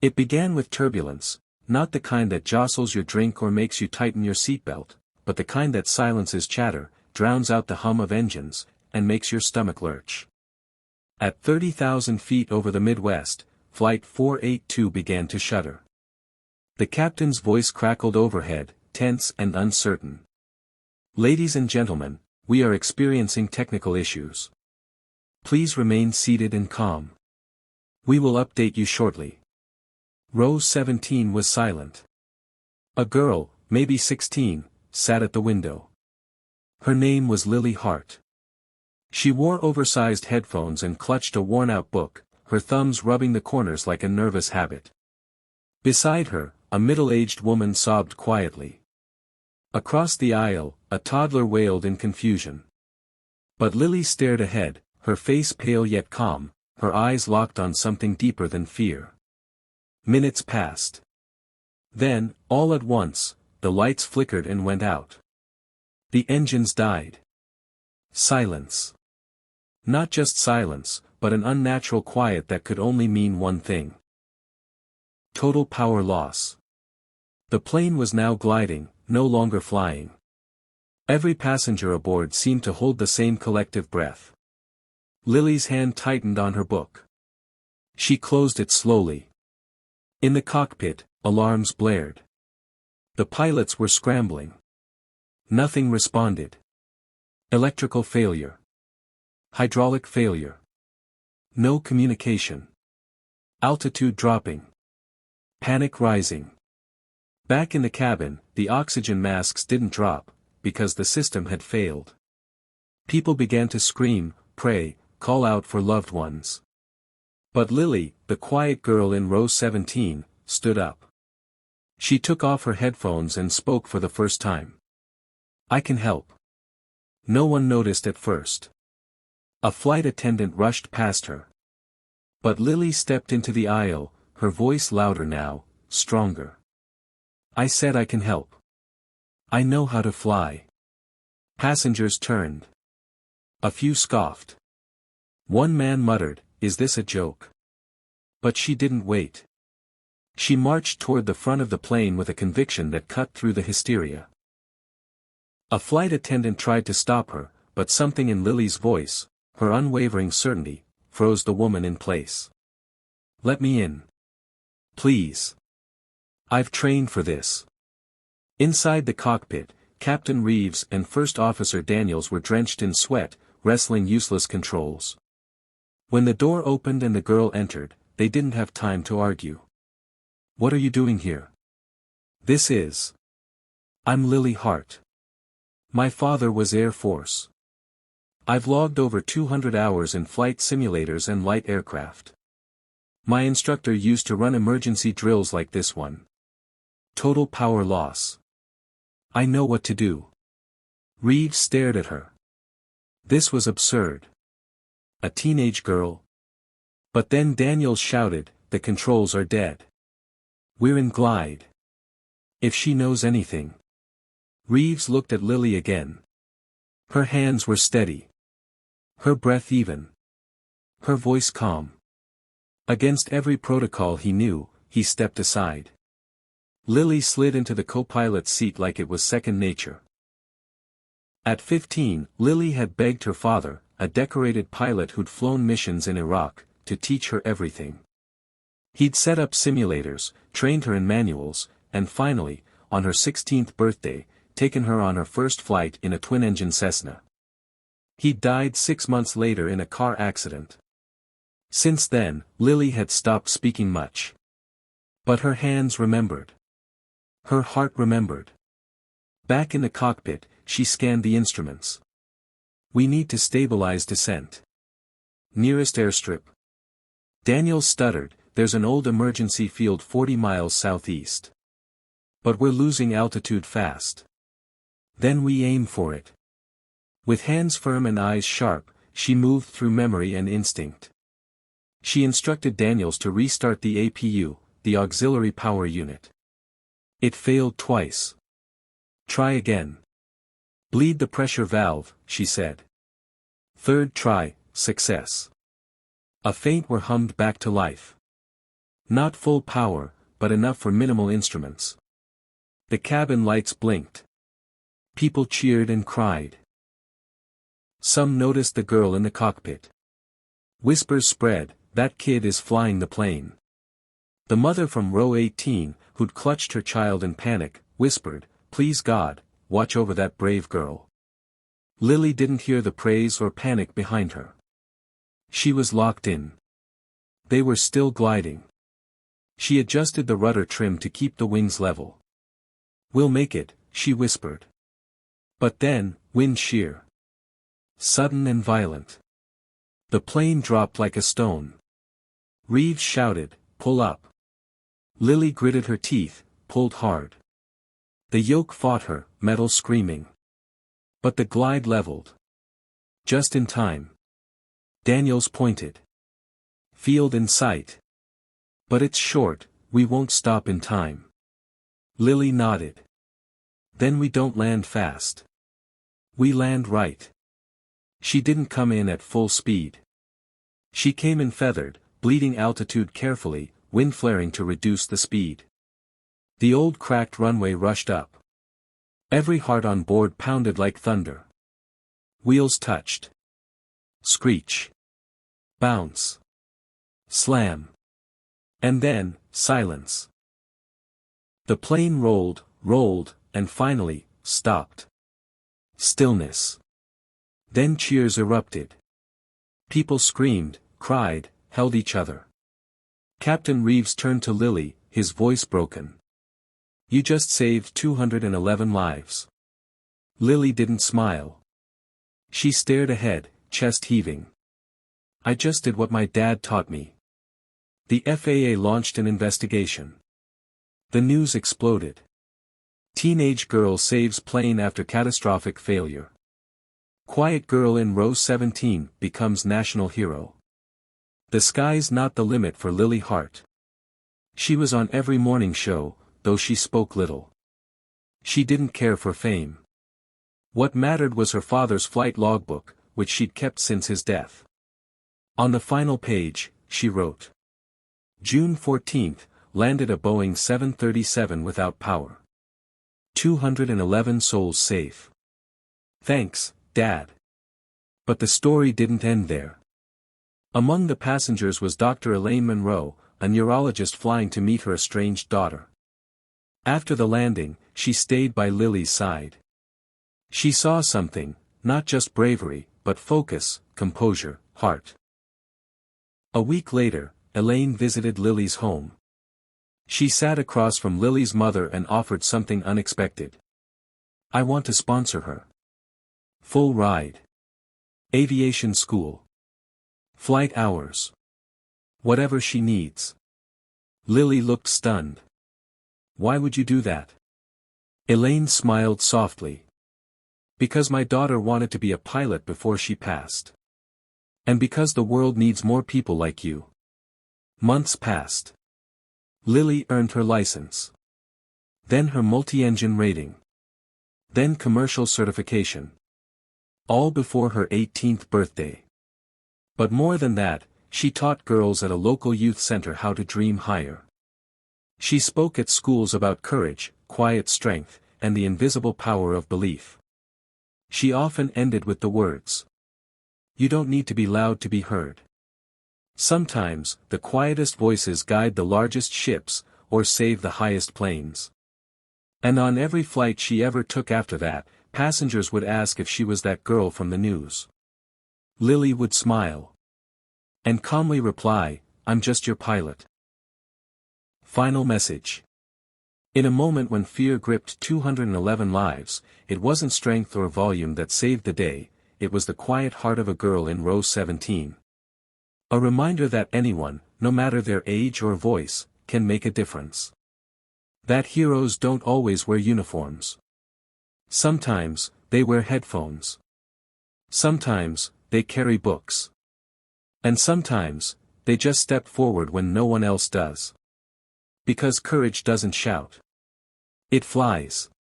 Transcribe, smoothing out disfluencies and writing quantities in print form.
It began with turbulence, not the kind that jostles your drink or makes you tighten your seatbelt, but the kind that silences chatter, drowns out the hum of engines, and makes your stomach lurch. At 30,000 feet over the Midwest, Flight 482 began to shudder. The captain's voice crackled overhead, tense and uncertain. "Ladies and gentlemen, we are experiencing technical issues. Please remain seated and calm. We will update you shortly." Row 17 was silent. A girl, maybe 16, sat at the window. Her name was Lily Hart. She wore oversized headphones and clutched a worn-out book, her thumbs rubbing the corners like a nervous habit. Beside her, a middle-aged woman sobbed quietly. Across the aisle, a toddler wailed in confusion. But Lily stared ahead, her face pale yet calm, her eyes locked on something deeper than fear. Minutes passed. Then, all at once, the lights flickered and went out. The engines died. Silence. Not just silence, but an unnatural quiet that could only mean one thing. Total power loss. The plane was now gliding, no longer flying. Every passenger aboard seemed to hold the same collective breath. Lily's hand tightened on her book. She closed it slowly. In the cockpit, alarms blared. The pilots were scrambling. Nothing responded. Electrical failure. Hydraulic failure. No communication. Altitude dropping. Panic rising. Back in the cabin, the oxygen masks didn't drop, because the system had failed. People began to scream, pray, call out for loved ones. But Lily, the quiet girl in row 17, stood up. She took off her headphones and spoke for the first time. "I can help." No one noticed at first. A flight attendant rushed past her. But Lily stepped into the aisle, her voice louder now, stronger. "I said I can help. I know how to fly." Passengers turned. A few scoffed. One man muttered, "Is this a joke?" But she didn't wait. She marched toward the front of the plane with a conviction that cut through the hysteria. A flight attendant tried to stop her, but something in Lily's voice, her unwavering certainty, froze the woman in place. "Let me in. Please. I've trained for this." Inside the cockpit, Captain Reeves and First Officer Daniels were drenched in sweat, wrestling useless controls. When the door opened and the girl entered, they didn't have time to argue. "What are you doing here?" "This is. I'm Lily Hart. My father was Air Force. I've logged over 200 hours in flight simulators and light aircraft. My instructor used to run emergency drills like this one. Total power loss. I know what to do." Reeves stared at her. This was absurd. A teenage girl. But then Daniels shouted, "The controls are dead. We're in glide. If she knows anything." Reeves looked at Lily again. Her hands were steady. Her breath even. Her voice calm. Against every protocol he knew, he stepped aside. Lily slid into the co-pilot's seat like it was second nature. At 15, Lily had begged her father, a decorated pilot who'd flown missions in Iraq, to teach her everything. He'd set up simulators, trained her in manuals, and finally, on her 16th birthday, taken her on her first flight in a twin-engine Cessna. He died 6 months later in a car accident. Since then, Lily had stopped speaking much. But her hands remembered. Her heart remembered. Back in the cockpit, she scanned the instruments. "We need to stabilize descent. Nearest airstrip." Daniels stuttered, "There's an old emergency field 40 miles southeast. But we're losing altitude fast." "Then we aim for it." With hands firm and eyes sharp, she moved through memory and instinct. She instructed Daniels to restart the APU, the auxiliary power unit. It failed twice. "Try again. Bleed the pressure valve," she said. Third try, success. A faint whir hummed back to life. Not full power, but enough for minimal instruments. The cabin lights blinked. People cheered and cried. Some noticed the girl in the cockpit. Whispers spread, "That kid is flying the plane." The mother from row 18, who'd clutched her child in panic, whispered, "Please God, watch over that brave girl." Lily didn't hear the praise or panic behind her. She was locked in. They were still gliding. She adjusted the rudder trim to keep the wings level. "We'll make it," she whispered. But then, wind shear. Sudden and violent. The plane dropped like a stone. Reeves shouted, "Pull up." Lily gritted her teeth, pulled hard. The yoke fought her, metal screaming. But the glide leveled. Just in time. Daniels pointed. "Field in sight." "But it's short, we won't stop in time." Lily nodded. "Then we don't land fast. We land right." She didn't come in at full speed. She came in feathered, bleeding altitude carefully, wind flaring to reduce the speed. The old cracked runway rushed up. Every heart on board pounded like thunder. Wheels touched. Screech. Bounce. Slam. And then, silence. The plane rolled, and finally, stopped. Stillness. Then cheers erupted. People screamed, cried, held each other. Captain Reeves turned to Lily, his voice broken. "You just saved 211 lives." Lily didn't smile. She stared ahead, chest heaving. "I just did what my dad taught me." The FAA launched an investigation. The news exploded. Teenage girl saves plane after catastrophic failure. Quiet girl in row 17 becomes national hero. The sky's not the limit for Lily Hart. She was on every morning show, though she spoke little. She didn't care for fame. What mattered was her father's flight logbook, which she'd kept since his death. On the final page, she wrote, "June 14, landed a Boeing 737 without power. 211 souls safe. Thanks, Dad." But the story didn't end there. Among the passengers was Dr. Elaine Monroe, a neurologist flying to meet her estranged daughter. After the landing, she stayed by Lily's side. She saw something, not just bravery, but focus, composure, heart. A week later, Elaine visited Lily's home. She sat across from Lily's mother and offered something unexpected. "I want to sponsor her. Full ride. Aviation school. Flight hours. Whatever she needs." Lily looked stunned. "Why would you do that?" Elaine smiled softly. "Because my daughter wanted to be a pilot before she passed. And because the world needs more people like you." Months passed. Lily earned her license. Then her multi-engine rating. Then commercial certification. All before her 18th birthday. But more than that, she taught girls at a local youth center how to dream higher. She spoke at schools about courage, quiet strength, and the invisible power of belief. She often ended with the words, "You don't need to be loud to be heard. Sometimes, the quietest voices guide the largest ships, or save the highest planes." And on every flight she ever took after that, passengers would ask if she was that girl from the news. Lily would smile. And calmly reply, "I'm just your pilot." Final message. In a moment when fear gripped 211 lives, it wasn't strength or volume that saved the day, it was the quiet heart of a girl in row 17. A reminder that anyone, no matter their age or voice, can make a difference. That heroes don't always wear uniforms. Sometimes, they wear headphones. Sometimes, they carry books. And sometimes, they just step forward when no one else does. Because courage doesn't shout. It flies.